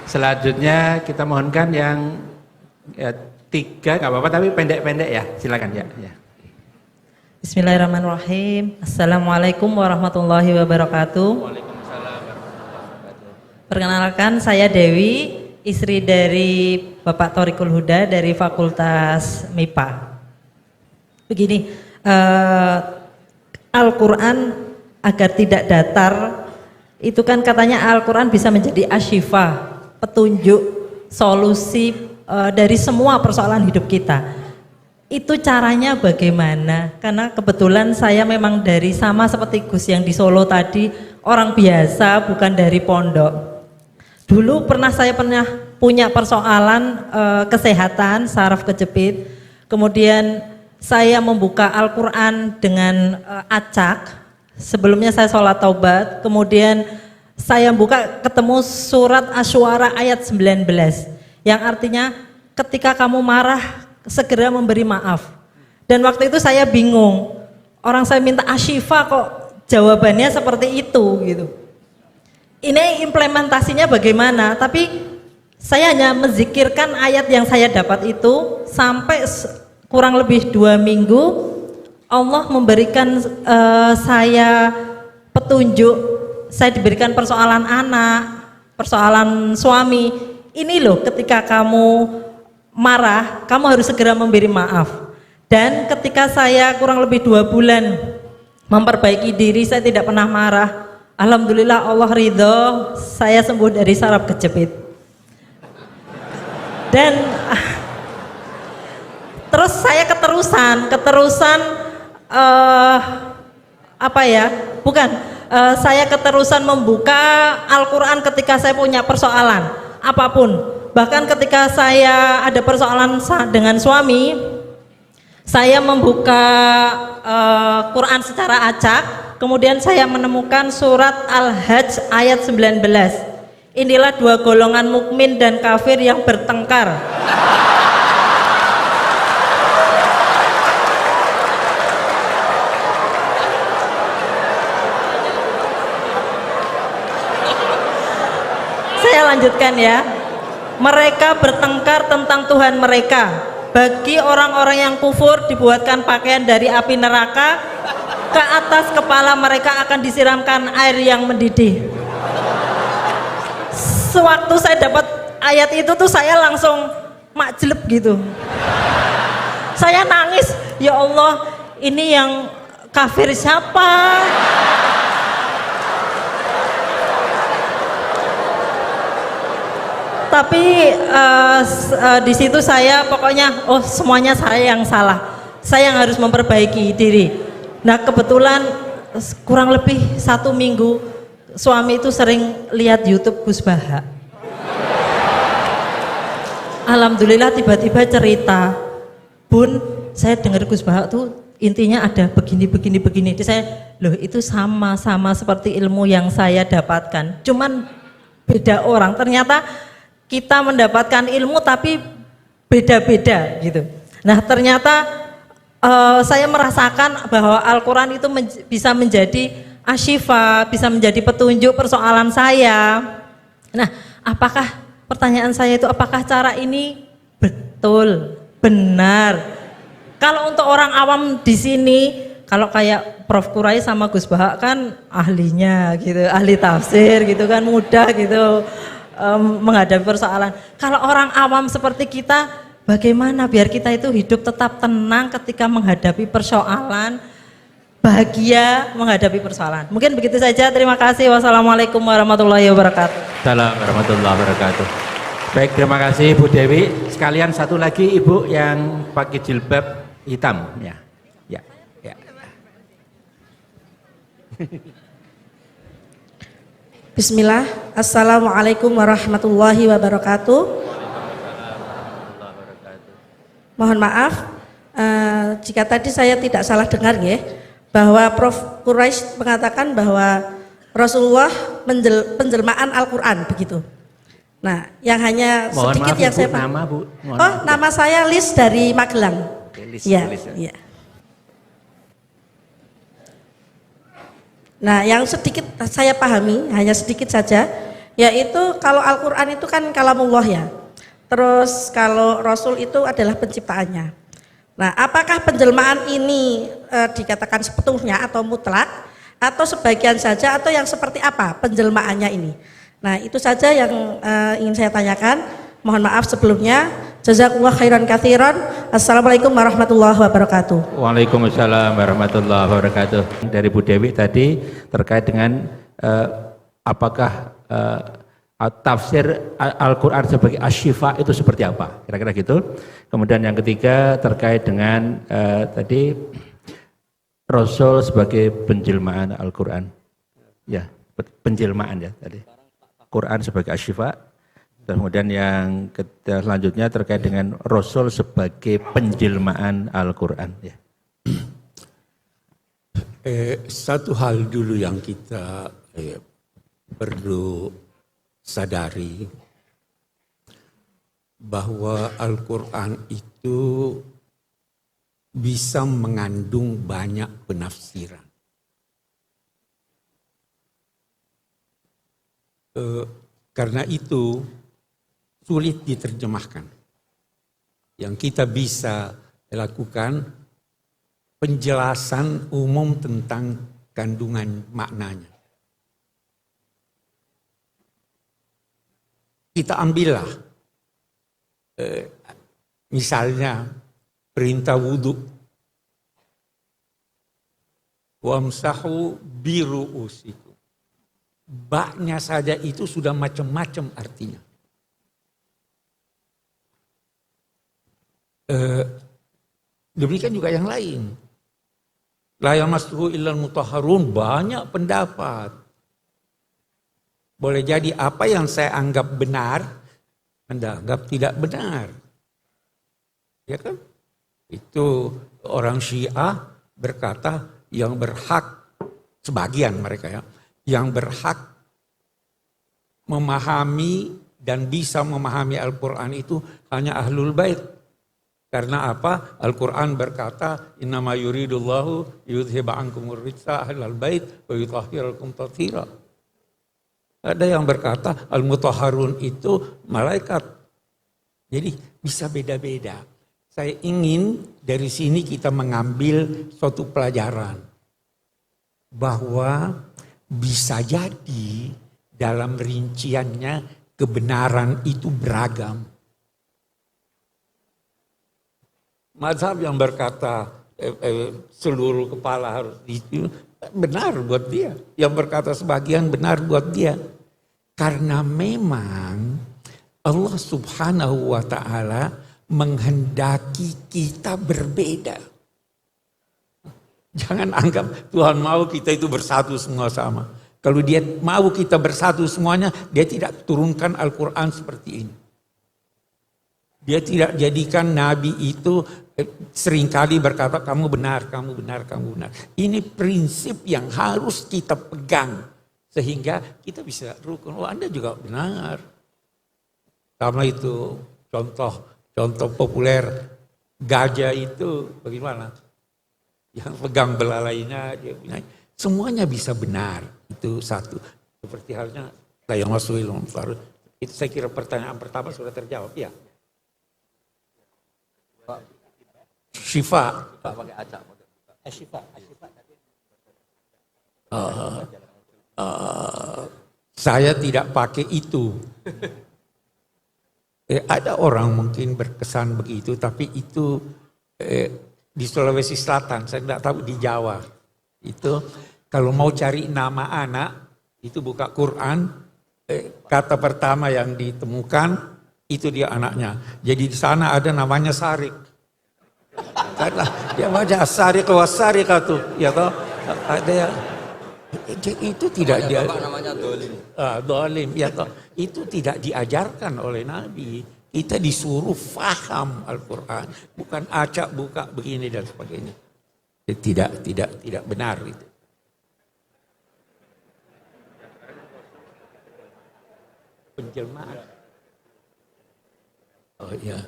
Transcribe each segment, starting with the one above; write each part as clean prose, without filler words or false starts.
Selanjutnya kita mohonkan yang tiga, nggak apa-apa tapi pendek-pendek ya, silakan ya. Bismillahirrahmanirrahim. Assalamualaikum warahmatullahi wabarakatuh. Waalaikumsalam warahmatullahi wabarakatuh. Perkenalkan, saya Dewi, istri dari Bapak Thoriqul Huda dari Fakultas MIPA. Begini, Al-Quran agar tidak datar, itu kan katanya Al-Quran bisa menjadi asyifa, petunjuk, solusi dari semua persoalan hidup kita. Itu caranya bagaimana? Karena kebetulan saya memang dari sama seperti Gus yang di Solo tadi, orang biasa bukan dari pondok. Dulu saya pernah punya persoalan kesehatan, saraf kejepit. Kemudian saya membuka Al-Quran dengan acak. Sebelumnya saya sholat taubat, kemudian saya buka ketemu surat Asy-Syu'ara ayat 19 yang artinya ketika kamu marah segera memberi maaf. Dan waktu itu saya bingung, orang saya minta asyifa kok jawabannya seperti itu gitu. Ini implementasinya bagaimana? Tapi saya hanya menzikirkan ayat yang saya dapat itu sampai kurang lebih 2 minggu. Allah memberikan saya petunjuk. Saya diberikan persoalan anak, persoalan suami. Ini loh, ketika kamu marah, kamu harus segera memberi maaf. Dan ketika saya kurang lebih 2 bulan memperbaiki diri, saya tidak pernah marah. Alhamdulillah Allah ridho, saya sembuh dari saraf kejepit. Dan terus saya keterusan saya keterusan membuka Al-Quran ketika saya punya persoalan apapun. Bahkan ketika saya ada persoalan dengan suami, saya membuka Quran secara acak. Kemudian saya menemukan surat Al-Hajj ayat 19. Inilah 2 golongan mukmin dan kafir yang bertengkar. Saya lanjutkan ya. Mereka bertengkar tentang Tuhan mereka. Bagi orang-orang yang kufur dibuatkan pakaian dari api neraka, ke atas kepala mereka akan disiramkan air yang mendidih. Sewaktu saya dapat ayat itu tuh saya langsung makjleb gitu. Saya nangis, ya Allah, ini yang kafir siapa? Tapi di situ saya pokoknya semuanya saya yang salah, saya yang harus memperbaiki diri. Nah kebetulan kurang lebih 1 minggu suami itu sering lihat YouTube Gus Baha. Alhamdulillah tiba-tiba cerita, Bun, saya dengar Gus Baha tuh intinya ada begini. Jadi saya, loh itu sama seperti ilmu yang saya dapatkan, cuman beda orang. Ternyata kita mendapatkan ilmu tapi beda-beda gitu. Nah ternyata saya merasakan bahwa Al-Quran itu bisa menjadi asyifa, bisa menjadi petunjuk persoalan saya. Nah pertanyaan saya itu apakah cara ini betul, benar? Kalau untuk orang awam di sini, kalau kayak Prof. Kurai sama Gus Baha kan ahlinya gitu, ahli tafsir gitu kan, mudah gitu menghadapi persoalan. Kalau orang awam seperti kita, bagaimana biar kita itu hidup tetap tenang ketika menghadapi persoalan, bahagia menghadapi persoalan. Mungkin begitu saja, terima kasih. Wassalamualaikum warahmatullahi wabarakatuh. Assalamualaikum warahmatullahi wabarakatuh. Baik, terima kasih Bu Dewi. Sekalian satu lagi Ibu yang pakai jilbab hitam ya. Bismillah, Assalamualaikum warahmatullahi wabarakatuh. Mohon maaf jika tadi saya tidak salah dengar ya, bahwa Prof. Quraisy mengatakan bahwa Rasulullah penjelmaan Al-Quran begitu. Nah, yang hanya Mohon sedikit maaf, yang Ibu, saya nama Bu. Nama saya Lis dari Magelang. Lis, Ya, Lis, ya. Nah, yang sedikit saya pahami, hanya sedikit saja, Yaitu kalau Al-Quran itu kan kalamullah ya. Terus kalau Rasul itu adalah penciptaannya. Nah, apakah penjelmaan ini dikatakan sepenuhnya atau mutlak, atau sebagian saja, atau yang seperti apa penjelmaannya ini? Nah, itu saja yang ingin saya tanyakan. Mohon maaf sebelumnya. Jazakumullah khairan katsiran. Assalamualaikum warahmatullahi wabarakatuh. Waalaikumsalam warahmatullahi wabarakatuh. Dari Bu Dewi tadi terkait dengan apakah tafsir Al-Quran sebagai asyifa itu seperti apa? Kira-kira gitu. Kemudian yang ketiga terkait dengan tadi Rasul sebagai penjelmaan Al-Quran. Ya, penjelmaan ya tadi. Quran sebagai asyifa. Kemudian yang selanjutnya terkait dengan Rasul sebagai penjelmaan Al-Quran. Ya. Satu hal dulu yang kita perlu sadari, bahwa Al-Quran itu bisa mengandung banyak penafsiran. Karena itu sulit diterjemahkan. Yang kita bisa lakukan penjelasan umum tentang kandungan maknanya. Kita ambillah misalnya perintah wudhu. Wamsahu biru'usikum. Baknya saja itu sudah macam-macam artinya. Demikian juga yang lain. La yamassuhu illal mutahharun, banyak pendapat. Boleh jadi apa yang saya anggap benar, Anda anggap tidak benar. Ya kan? Itu orang Syiah berkata yang berhak, sebagian mereka ya, yang berhak memahami dan bisa memahami Al-Quran itu hanya Ahlul Bait. Karena apa? Al-Quran berkata, innama yuridullahu yudhiba ankumur rijsa ahlal bait wa yutahhirakum tathira. Ada yang berkata al-mutahharun itu malaikat. Jadi bisa beda-beda. Saya ingin dari sini kita mengambil suatu pelajaran. Bahwa bisa jadi dalam rinciannya kebenaran itu beragam. Mazhab yang berkata seluruh kepala harus itu benar buat dia. Yang berkata sebagian benar buat dia. Karena memang Allah Subhanahu wa ta'ala menghendaki kita berbeda. Jangan anggap Tuhan mau kita itu bersatu semua sama. Kalau dia mau kita bersatu semuanya, dia tidak turunkan Al-Quran seperti ini. Dia tidak jadikan Nabi itu seringkali berkata kamu benar, kamu benar, kamu benar. Ini prinsip yang harus kita pegang sehingga kita bisa rukun. Oh, Anda juga benar. Sama itu contoh populer gajah itu bagaimana? Yang pegang belalainya dia benar. Semuanya bisa benar. Itu satu. Seperti halnya saya Rasulullah. Itu saya kira pertanyaan pertama sudah terjawab ya. Syifa. Saya tidak pakai itu. Ada orang mungkin berkesan begitu, tapi itu di Sulawesi Selatan, saya tidak tahu di Jawa. Itu kalau mau cari nama anak, itu buka Quran, kata pertama yang ditemukan itu dia anaknya. Jadi di sana ada namanya Sarik. Karena dia baca Sarik wa Sarikatu, ya toh ada yang itu tidak dia namanya dolim. Dolim, ya toh itu tidak diajarkan oleh Nabi. Kita disuruh faham Al-Quran, bukan acak buka begini dan sebagainya. Tidak benar itu. Penjelmaan. Oh iya.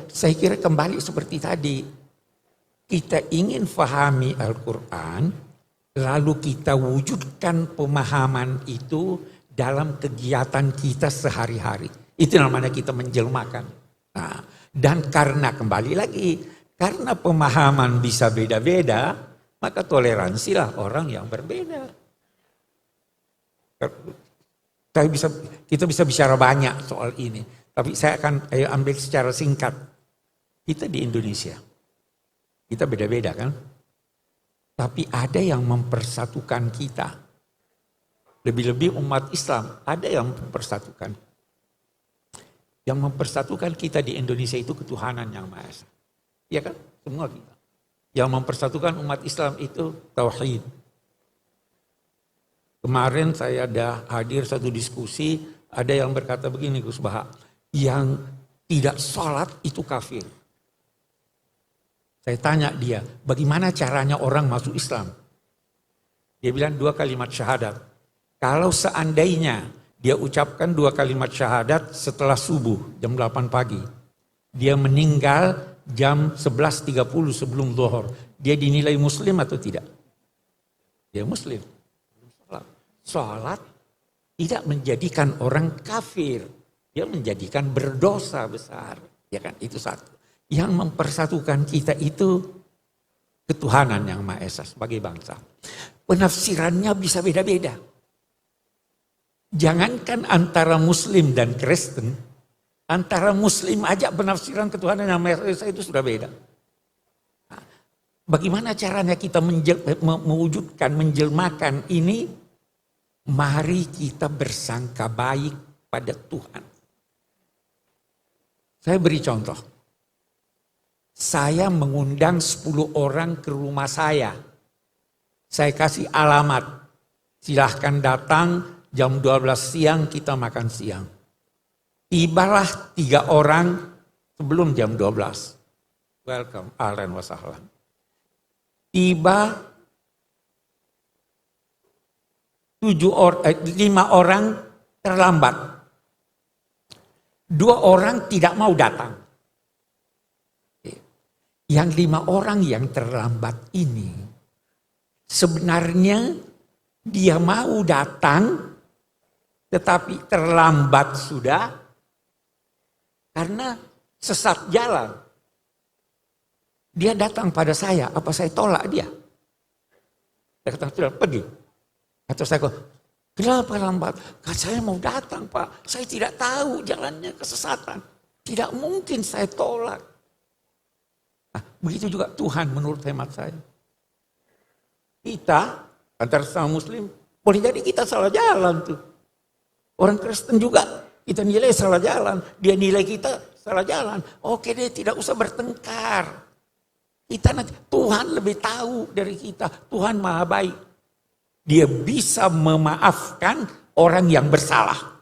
Saya kira kembali seperti tadi. Kita ingin fahami Al-Quran, lalu kita wujudkan pemahaman itu dalam kegiatan kita sehari-hari. Itu namanya kita menjelmakan. Nah, dan karena kembali lagi, karena pemahaman bisa beda-beda, maka toleransilah orang yang berbeda. Kita bisa bicara banyak soal ini, tapi saya akan ambil secara singkat. Kita di Indonesia, kita beda-beda kan? Tapi ada yang mempersatukan kita. Lebih-lebih umat Islam, ada yang mempersatukan. Yang mempersatukan kita di Indonesia itu ketuhanan yang Maha Esa. Iya kan? Semua kita. Yang mempersatukan umat Islam itu tauhid. Kemarin saya ada hadir satu diskusi, ada yang berkata begini Gus Baha, yang tidak sholat itu kafir. Saya tanya dia, bagaimana caranya orang masuk Islam? Dia bilang 2 kalimat syahadat. Kalau seandainya dia ucapkan 2 kalimat syahadat setelah subuh jam 8 pagi. Dia meninggal jam 11.30 sebelum zuhur. Dia dinilai muslim atau tidak? Dia muslim. Sholat tidak menjadikan orang kafir. Dia menjadikan berdosa besar. Ya kan, itu satu. Yang mempersatukan kita itu ketuhanan yang Maha Esa sebagai bangsa. Penafsirannya bisa beda-beda. Jangankan antara Muslim dan Kristen, antara Muslim aja penafsiran ketuhanan yang Maha Esa itu sudah beda. Nah, bagaimana caranya kita mewujudkan, menjelmakan ini? Mari kita bersangka baik pada Tuhan. Saya beri contoh. Saya mengundang 10 orang ke rumah saya. Saya kasih alamat. Silahkan datang. Jam 12 siang kita makan siang. Tibalah 3 orang sebelum jam 12. Welcome, ahlan wa sahlan. Tiba 5 orang terlambat. 2 orang tidak mau datang. Yang 5 orang yang terlambat ini sebenarnya dia mau datang tetapi terlambat sudah karena sesat jalan. Dia datang pada saya, apa saya tolak dia? Saya kata, sudah pergi. Atau saya kata, kenapa lambat? Kata saya mau datang Pak, saya tidak tahu jalannya kesesatan. Tidak mungkin saya tolak. Nah, begitu juga Tuhan menurut hemat saya. Kita, antara sesama muslim, boleh jadi kita salah jalan tuh. Orang Kristen juga kita nilai salah jalan. Dia nilai kita salah jalan. Oke deh, tidak usah bertengkar. Kita nanti, Tuhan lebih tahu dari kita. Tuhan maha baik. Dia bisa memaafkan orang yang bersalah.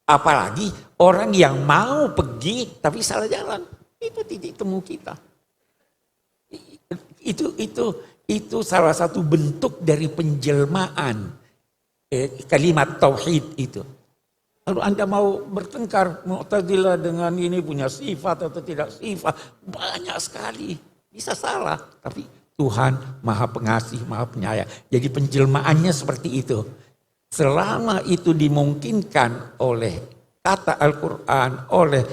Apalagi orang yang mau pergi tapi salah jalan. Itu titik temu kita. Itu salah satu bentuk dari penjelmaan kalimat tauhid itu. Lalu Anda mau bertengkar, Mu'tazilah dengan ini punya sifat atau tidak sifat, banyak sekali. Bisa salah, tapi Tuhan maha pengasih, maha penyayang. Jadi penjelmaannya seperti itu. Selama itu dimungkinkan oleh kata Al-Quran, oleh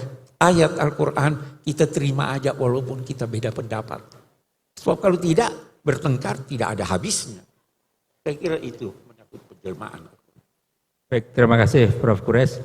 ayat Al-Quran, kita terima aja walaupun kita beda pendapat. Sebab kalau tidak, bertengkar tidak ada habisnya. Saya kira itu menyangkut penjelmaan. Baik, terima kasih Prof. Quraisy.